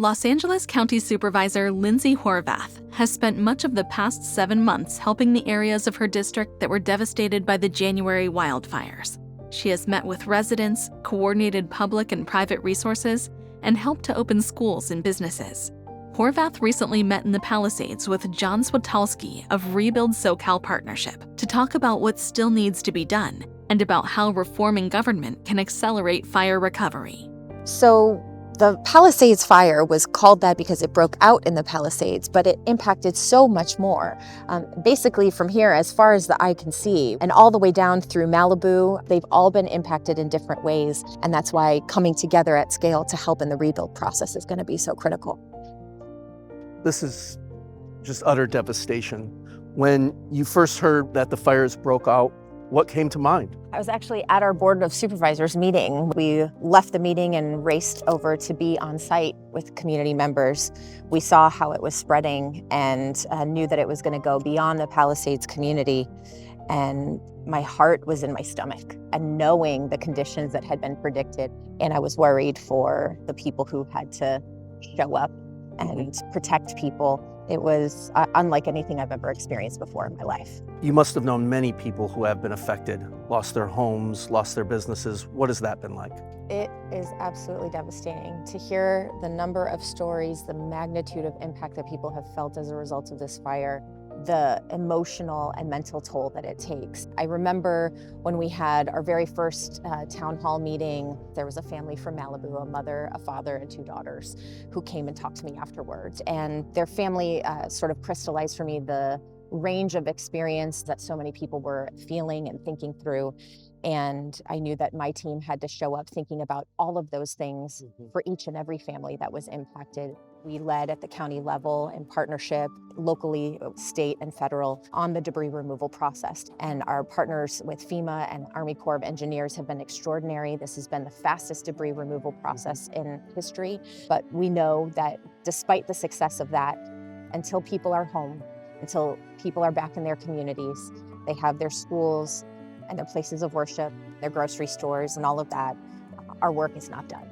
Los Angeles County Supervisor Lindsey Horvath has spent much of the past 7 months helping the areas of her district that were devastated by the January wildfires. She has met with residents, coordinated public and private resources, and helped to open schools and businesses. Horvath recently met in the Palisades with Jon Switalski of Rebuild SoCal Partnership to talk about what still needs to be done and about how reforming government can accelerate fire recovery. So the Palisades fire was called that because it broke out in the Palisades, but it impacted so much more. Basically from here, as far as the eye can see, and all the way down through Malibu, they've all been impacted in different ways. And that's why coming together at scale to help in the rebuild process is going to be so critical. This is just utter devastation. When you first heard that the fires broke out, what came to mind? I was actually at our Board of Supervisors meeting. We left the meeting and raced over to be on site with community members. We saw how it was spreading and knew that it was going to go beyond the Palisades community. And my heart was in my stomach, and knowing the conditions that had been predicted. And I was worried for the people who had to show up and protect people. It was unlike anything I've ever experienced before in my life. You must have known many people who have been affected, lost their homes, lost their businesses. What has that been like? It is absolutely devastating to hear the number of stories, the magnitude of impact that people have felt as a result of this fire, the emotional and mental toll that it takes. I remember when we had our very first town hall meeting, there was a family from Malibu, a mother, a father, and 2 daughters, who came and talked to me afterwards. And their family sort of crystallized for me the range of experience that so many people were feeling and thinking through. And I knew that my team had to show up thinking about all of those things for each and every family that was impacted. We led at the county level in partnership, locally, state and federal, on the debris removal process. And our partners with FEMA and Army Corps of Engineers have been extraordinary. This has been the fastest debris removal process in history. But we know that despite the success of that, until people are home, until people are back in their communities, they have their schools and their places of worship, their grocery stores and all of that, our work is not done.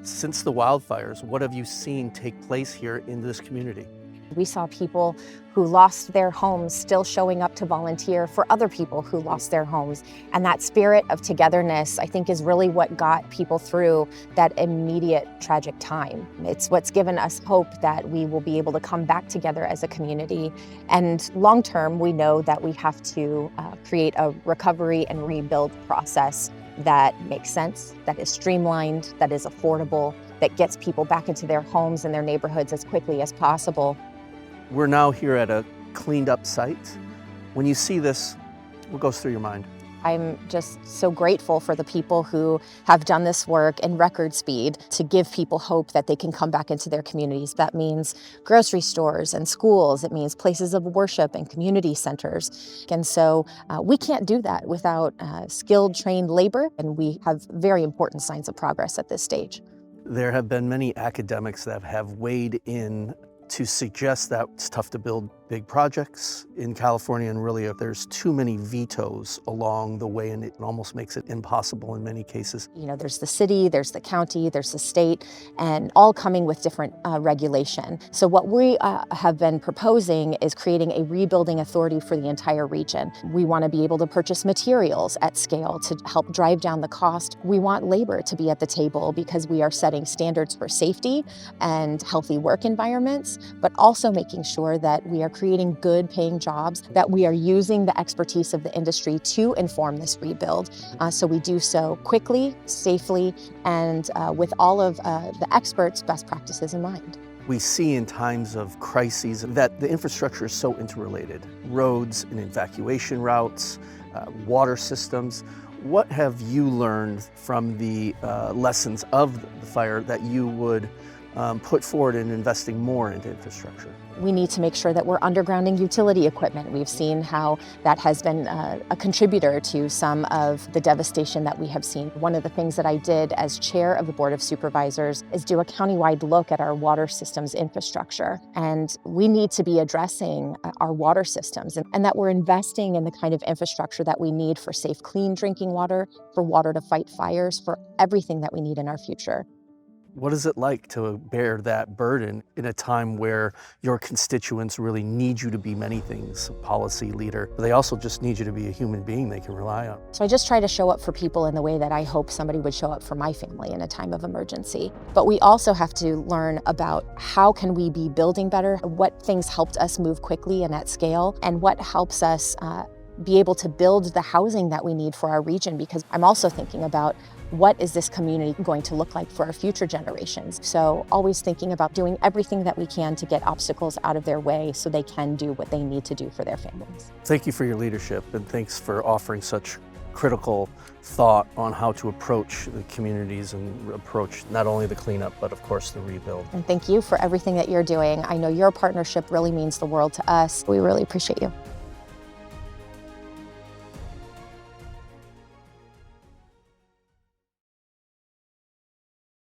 Since the wildfires, what have you seen take place here in this community? We saw people who lost their homes still showing up to volunteer for other people who lost their homes. And that spirit of togetherness, I think, is really what got people through that immediate tragic time. It's what's given us hope that we will be able to come back together as a community. And long term, we know that we have to create a recovery and rebuild process that makes sense, that is streamlined, that is affordable, that gets people back into their homes and their neighborhoods as quickly as possible. We're now here at a cleaned up site. When you see this, what goes through your mind? I'm just so grateful for the people who have done this work in record speed to give people hope that they can come back into their communities. That means grocery stores and schools. It means places of worship and community centers. And so we can't do that without skilled, trained labor, and we have very important signs of progress at this stage. There have been many academics that have weighed in to suggest that it's tough to build big projects in California, and really there's too many vetoes along the way, and it almost makes it impossible in many cases. You know, there's the city, there's the county, there's the state, and all coming with different regulation. So what we have been proposing is creating a rebuilding authority for the entire region. We want to be able to purchase materials at scale to help drive down the cost. We want labor to be at the table because we are setting standards for safety and healthy work environments, but also making sure that we are creating good paying jobs, that we are using the expertise of the industry to inform this rebuild. So we do so quickly, safely, and with all of the experts' best practices in mind. We see in times of crises that the infrastructure is so interrelated. Roads and evacuation routes, water systems. What have you learned from the lessons of the fire that you would put forward in investing more into infrastructure? We need to make sure that we're undergrounding utility equipment. We've seen how that has been a contributor to some of the devastation that we have seen. One of the things that I did as chair of the Board of Supervisors is do a countywide look at our water systems infrastructure. And we need to be addressing our water systems and that we're investing in the kind of infrastructure that we need for safe, clean drinking water, for water to fight fires, for everything that we need in our future. What is it like to bear that burden in a time where your constituents really need you to be many things, a policy leader, but they also just need you to be a human being they can rely on? So I just try to show up for people in the way that I hope somebody would show up for my family in a time of emergency. But we also have to learn about how can we be building better, what things helped us move quickly and at scale, and what helps us be able to build the housing that we need for our region, because I'm also thinking about what is this community going to look like for our future generations. So always thinking about doing everything that we can to get obstacles out of their way so they can do what they need to do for their families. Thank you for your leadership, and thanks for offering such critical thought on how to approach the communities and approach not only the cleanup, but of course the rebuild. And thank you for everything that you're doing. I know your partnership really means the world to us. We really appreciate you.